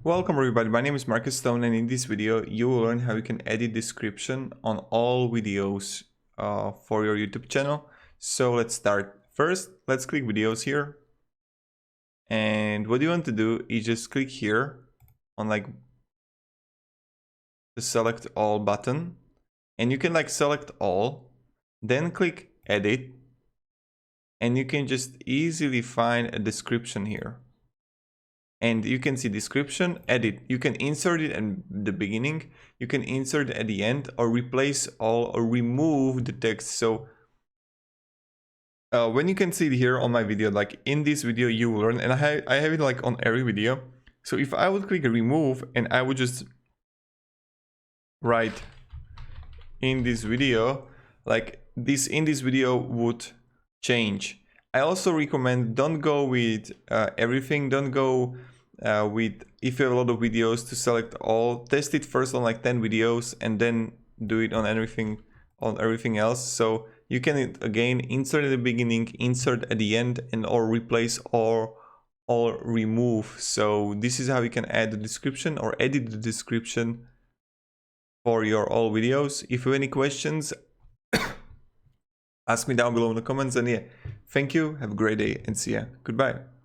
Welcome everybody, my name is Marcus Stone, and in this video you will learn how you can edit description on all videos for your YouTube channel. So let's start. First, let's click videos here, and what you want to do is just click here on the select all button, and you can select all, then click edit, and you can just easily find a description here. And you can see description, edit. You can insert it in the beginning, you can insert it at the end, or replace all, or remove the text. So when you can see it here on my video, in this video you will learn, and I have it on every video. So if I would click remove and I would just write in this video, this in this video would change. I also recommend don't go with everything, don't go with, if you have a lot of videos, to select all. Test it first on 10 videos and then do it on everything else. So you can again insert at the beginning, insert at the end, and or replace or remove. So this is how you can add the description or edit the description for your all videos. If you have any questions, ask me down below in the comments. And yeah, thank you, have a great day, and see ya. Goodbye.